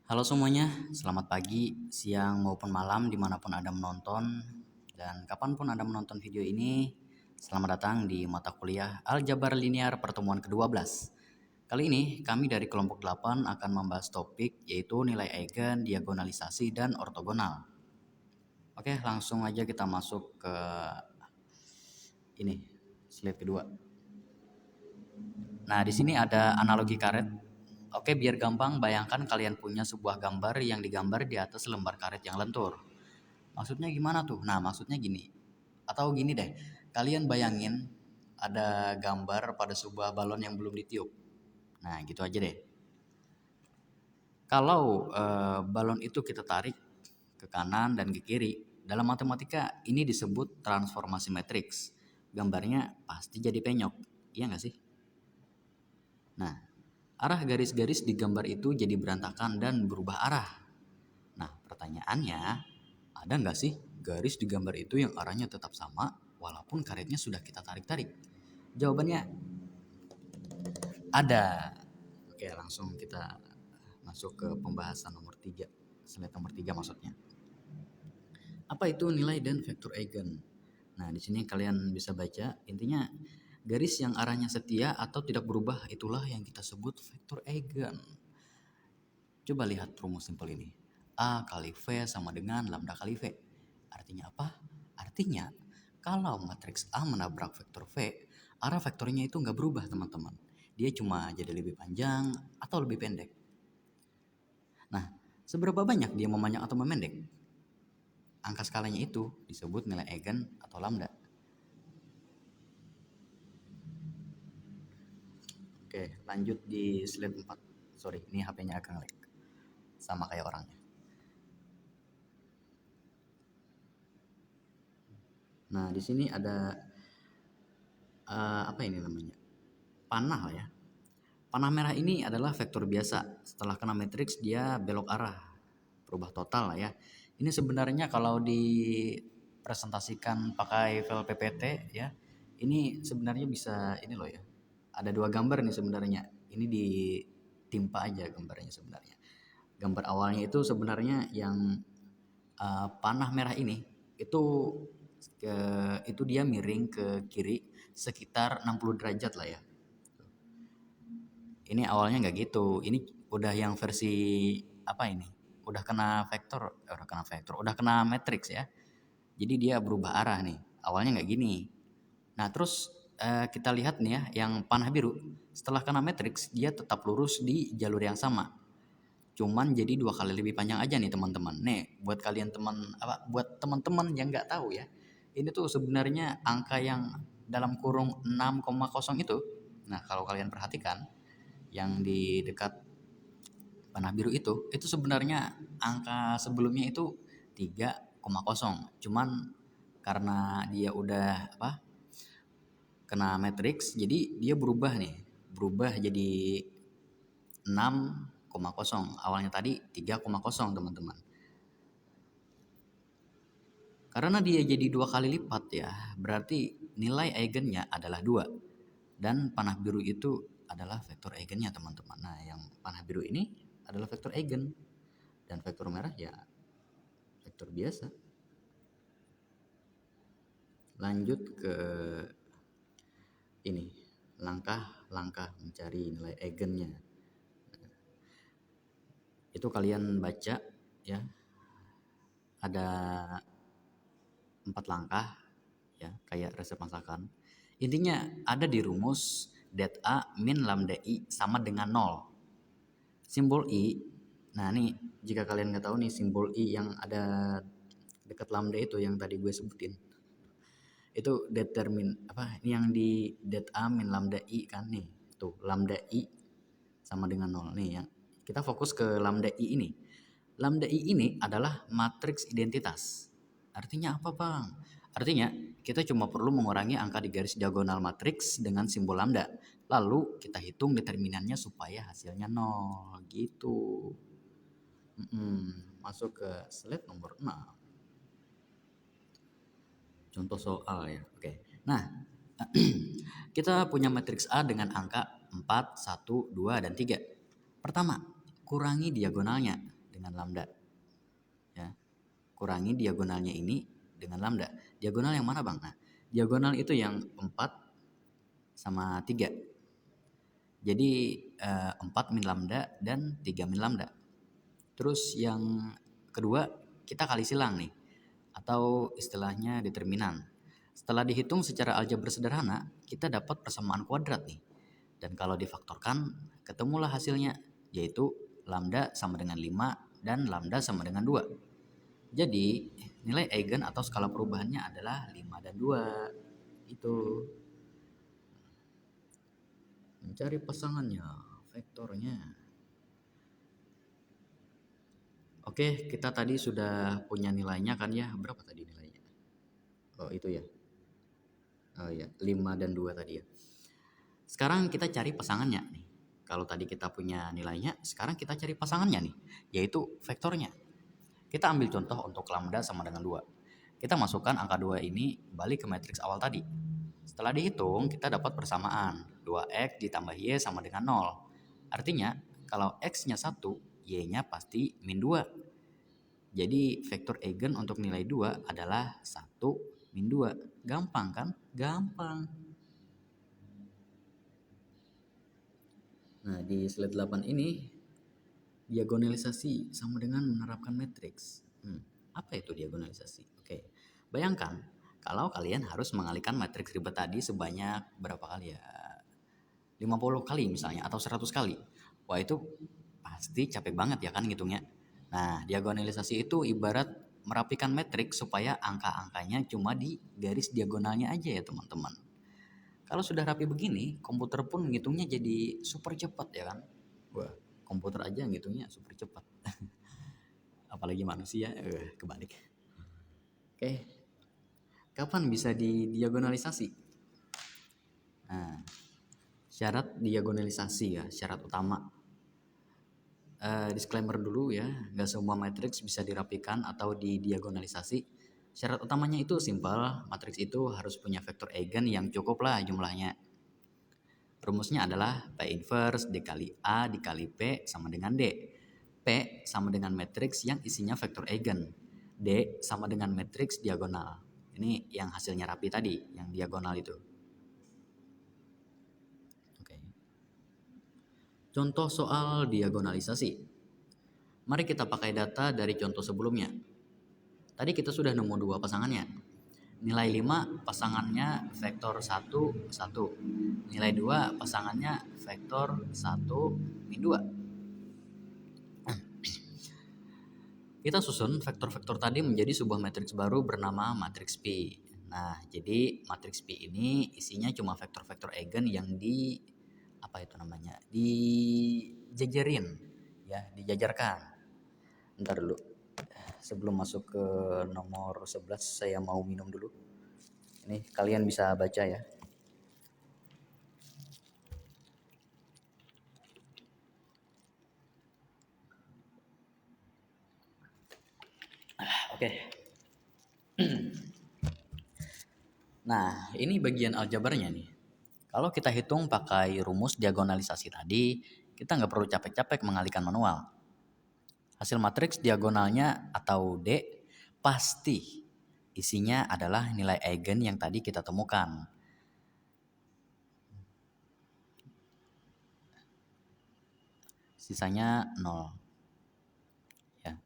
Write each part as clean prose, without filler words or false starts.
Halo semuanya, selamat pagi, siang maupun malam dimanapun Anda menonton. Dan kapanpun Anda menonton video ini, selamat datang di mata kuliah Aljabar Linear pertemuan ke-12. Kali ini kami dari kelompok 8 akan membahas topik yaitu nilai eigen, diagonalisasi, dan ortogonal. Oke, langsung aja kita masuk ke ini, slide kedua. Nah, di sini ada analogi karet. Oke, biar gampang, bayangkan kalian punya sebuah gambar yang digambar di atas lembar karet yang lentur. Maksudnya gimana tuh? Nah, maksudnya gini. Atau gini deh, kalian bayangin ada gambar pada sebuah balon yang belum ditiup. Nah, gitu aja deh. Kalau balon itu kita tarik ke kanan dan ke kiri, dalam matematika ini disebut transformasi matriks. Gambarnya pasti jadi penyok, iya nggak sih? Nah, arah garis-garis di gambar itu jadi berantakan dan berubah arah. Nah, pertanyaannya, ada nggak sih garis di gambar itu yang arahnya tetap sama walaupun karetnya sudah kita tarik-tarik? Jawabannya ada. Oke, langsung kita masuk ke pembahasan nomor 3. Slide nomor 3 maksudnya. Apa itu nilai dan vektor eigen? Nah, di sini kalian bisa baca, intinya garis yang arahnya setia atau tidak berubah itulah yang kita sebut vektor eigen. Coba lihat rumus simpel ini. A kali V sama dengan lambda kali V. Artinya apa? Artinya kalau matriks A menabrak vektor V, arah vektornya itu nggak berubah teman-teman. Dia cuma jadi lebih panjang atau lebih pendek. Nah, seberapa banyak dia memanjang atau memendek? Angka skalanya itu disebut nilai eigen atau lambda. Oke, lanjut di slide 4. Sorry, ini HP-nya agak nge-lag. Sama kayak orangnya. Nah, di sini ada apa ini namanya? Panah lah ya. Panah merah ini adalah vektor biasa. Setelah kena matriks dia belok arah, berubah total lah ya. Ini sebenarnya kalau dipresentasikan pakai file PPT ya, ini sebenarnya bisa ini loh ya. Ada dua gambar nih sebenarnya. Ini ditimpa aja gambarnya sebenarnya. Gambar awalnya itu sebenarnya yang panah merah ini itu itu dia miring ke kiri sekitar 60 derajat lah ya. Ini awalnya nggak gitu. Ini udah yang versi apa ini? Udah kena matrix ya. Jadi dia berubah arah nih. Awalnya nggak gini. Nah terus kita lihat nih ya, yang panah biru. Setelah kena matrix, dia tetap lurus di jalur yang sama. Cuman jadi 2 kali lebih panjang aja nih teman-teman. Nih buat teman-teman yang nggak tahu ya. Ini tuh sebenarnya angka yang dalam kurung 6,0 itu. Nah kalau kalian perhatikan yang di dekat panah biru itu sebenarnya angka sebelumnya itu 3,0. Cuman karena dia udah kena matrix jadi dia berubah jadi 6,0. Awalnya tadi 3,0 teman-teman. Karena dia jadi 2 kali lipat ya, berarti nilai eigennya adalah 2. Dan panah biru itu adalah vektor eigennya teman-teman. Nah yang panah biru ini adalah vektor eigen. Dan vektor merah ya vektor biasa. Lanjut ke ini, langkah-langkah mencari nilai eigennya. Itu kalian baca ya, ada 4 langkah ya, kayak resep masakan. Intinya ada di rumus det A min lambda I sama dengan 0. Simbol I, nah nih jika kalian nggak tahu nih simbol I yang ada dekat lambda itu yang tadi gue sebutin. Itu ini yang di det A min lambda I kan nih. Tuh, lambda I sama dengan 0 nih yang kita fokus ke lambda I ini. Lambda I ini adalah matriks identitas. Artinya apa, Bang? Artinya kita cuma perlu mengurangi angka di garis diagonal matriks dengan simbol lambda. Lalu kita hitung determinannya supaya hasilnya 0 gitu. Masuk ke slide nomor 6. Contoh soal ya. Oke. Nah, kita punya matriks A dengan angka 4, 1, 2, dan 3. Pertama, kurangi diagonalnya. dengan lambda. Ya. Kurangi diagonalnya ini dengan lambda. Diagonal yang mana, Bang? Nah, diagonal itu yang 4 sama 3. Jadi 4 min lambda dan 3 min lambda. Terus yang kedua kita kali silang nih, atau istilahnya determinan. Setelah dihitung secara aljabar sederhana, kita dapat persamaan kuadrat nih. Dan kalau difaktorkan, ketemulah hasilnya, yaitu lambda sama dengan 5 dan lambda sama dengan 2. Jadi, nilai eigen atau skala perubahannya adalah 5 dan 2. Itu. Mencari pasangannya, vektornya. Oke, kita tadi sudah punya nilainya kan ya. Berapa tadi nilainya? Oh, itu ya. Oh ya, 5 dan 2 tadi ya. Sekarang kita cari pasangannya nih. Kalau tadi kita punya nilainya, sekarang kita cari pasangannya nih, yaitu vektornya. Kita ambil contoh untuk lambda sama dengan 2. Kita masukkan angka 2 ini balik ke matriks awal tadi. Setelah dihitung, kita dapat persamaan. 2x ditambah y sama dengan 0. Artinya, kalau x-nya 1, y-nya pasti min 2. Jadi, vektor eigen untuk nilai 2 adalah 1 min 2. Gampang kan? Gampang. Nah, di slide 8 ini, diagonalisasi sama dengan menerapkan matriks. Apa itu diagonalisasi? Oke, bayangkan kalau kalian harus mengalihkan matriks ribet tadi sebanyak berapa kali ya? 50 kali misalnya atau 100 kali. Wah, itu pasti capek banget ya kan ngitungnya. Nah, diagonalisasi itu ibarat merapikan matriks supaya angka-angkanya cuma di garis diagonalnya aja ya teman-teman. Kalau sudah rapi begini, komputer pun ngitungnya jadi super cepat ya kan. Wah, komputer aja ngitungnya super cepat. Apalagi manusia, kebalik. Oke, kapan bisa didiagonalisasi? Nah, syarat diagonalisasi ya, syarat utama. Disclaimer dulu ya, nggak semua matriks bisa dirapikan atau didiagonalisasi. Syarat utamanya itu simpel, matriks itu harus punya vektor eigen yang cukup lah jumlahnya. Rumusnya adalah P inverse dikali A dikali P sama dengan D. P sama dengan matriks yang isinya vektor eigen. D sama dengan matriks diagonal. Ini yang hasilnya rapi tadi, yang diagonal itu. Oke. Contoh soal diagonalisasi. Mari kita pakai data dari contoh sebelumnya. Tadi kita sudah nemu 2 pasangannya. Nilai 5 pasangannya vektor 1, 1. Nilai 2 pasangannya vektor 1, min 2. Kita susun vektor-vektor tadi menjadi sebuah matriks baru bernama matriks P. Nah, jadi matriks P ini isinya cuma vektor-vektor eigen yang dijajarin ya, dijajarkan. Bentar dulu. Sebelum masuk ke nomor 11 saya mau minum dulu. Ini kalian bisa baca ya. Oke. Nah, ini bagian aljabarnya nih. Kalau kita hitung pakai rumus diagonalisasi tadi, kita nggak perlu capek-capek mengalihkan manual. Hasil matriks diagonalnya atau D pasti isinya adalah nilai eigen yang tadi kita temukan. Sisanya 0. Ya.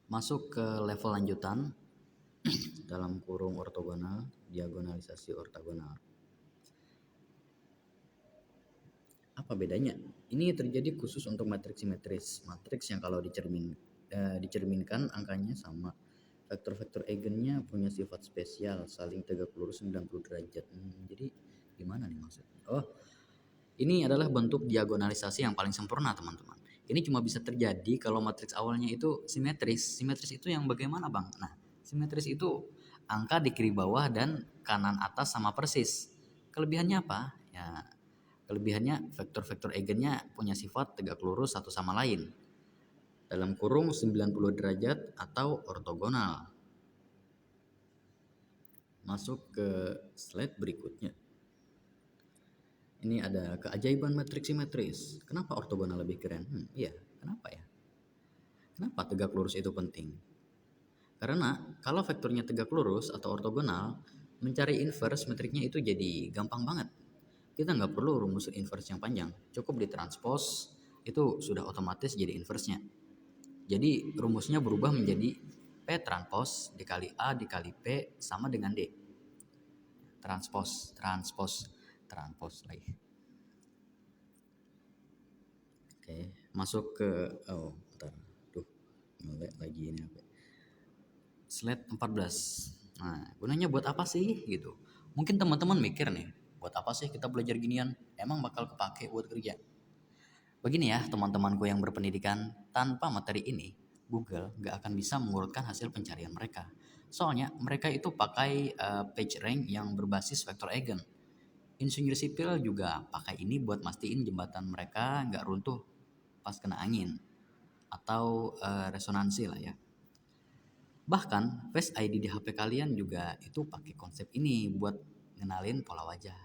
Masuk ke level lanjutan dalam kurung ortogonal, diagonalisasi ortogonal. Apa bedanya? Ini terjadi khusus untuk matriks simetris. Matriks yang kalau dicerminkan angkanya sama. Vektor-vektor eigennya punya sifat spesial, saling tegak lurus 90 derajat. Jadi gimana nih maksudnya? Oh, ini adalah bentuk diagonalisasi yang paling sempurna, teman-teman. Ini cuma bisa terjadi kalau matriks awalnya itu simetris. Simetris itu yang bagaimana, Bang? Nah, simetris itu angka di kiri bawah dan kanan atas sama persis. Kelebihannya apa? Ya, kelebihannya vektor-vektor eigennya punya sifat tegak lurus satu sama lain. Dalam kurung 90 derajat atau ortogonal. Masuk ke slide berikutnya. Ini ada keajaiban matriks simetris. Kenapa ortogonal lebih keren? Iya, kenapa ya? Kenapa tegak lurus itu penting? Karena kalau vektornya tegak lurus atau ortogonal, mencari inverse metriknya itu jadi gampang banget. Kita nggak perlu rumus inverse yang panjang, cukup ditranspos, itu sudah otomatis jadi inverse-nya. Jadi rumusnya berubah menjadi P transpos dikali A dikali P sama dengan D. Transpos lagi. Oke, masuk ke bentar. Duh, ngelek lagi ini apa? Slide 14. Nah, gunanya buat apa sih gitu? Mungkin teman-teman mikir nih, buat apa sih kita belajar ginian? Emang bakal kepake buat kerja? Begini ya teman-temanku yang berpendidikan, tanpa materi ini, Google nggak akan bisa mengurutkan hasil pencarian mereka. Soalnya mereka itu pakai PageRank yang berbasis vektor eigen. Insinyur sipil juga pakai ini buat mastiin jembatan mereka nggak runtuh pas kena angin atau resonansi lah ya. Bahkan Face ID di HP kalian juga itu pakai konsep ini buat ngenalin pola wajah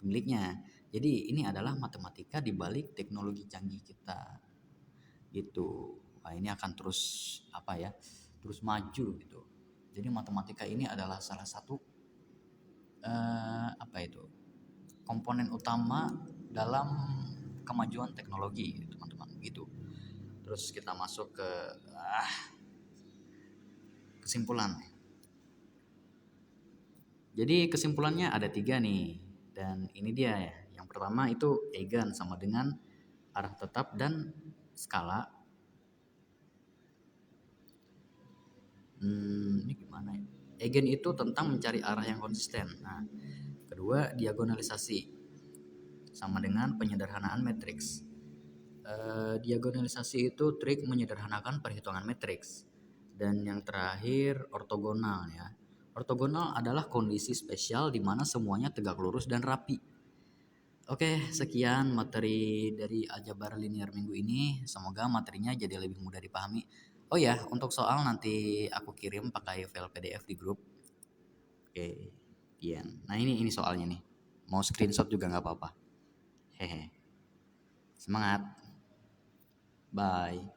pemiliknya. Jadi ini adalah matematika di balik teknologi canggih kita gitu. Nah, ini akan terus apa ya? Terus maju gitu. Jadi matematika ini adalah salah satu apa itu? Komponen utama dalam kemajuan teknologi teman-teman gitu. Terus kita masuk ke kesimpulan. Jadi kesimpulannya ada 3 nih, dan ini dia ya. Yang pertama itu eigen sama dengan arah tetap dan skala. Ini gimana ya? Eigen itu tentang mencari arah yang konsisten. Nah, kedua diagonalisasi sama dengan penyederhanaan matriks. Diagonalisasi itu trik menyederhanakan perhitungan matriks. Dan yang terakhir ortogonal ya. Ortogonal adalah kondisi spesial di mana semuanya tegak lurus dan rapi. Oke, sekian materi dari aljabar linear minggu ini. Semoga materinya jadi lebih mudah dipahami. Oh ya, untuk soal nanti aku kirim pakai file PDF di grup. Oke, iya. Nah ini soalnya nih. Mau screenshot juga nggak apa-apa. Hehe. Semangat. Bye.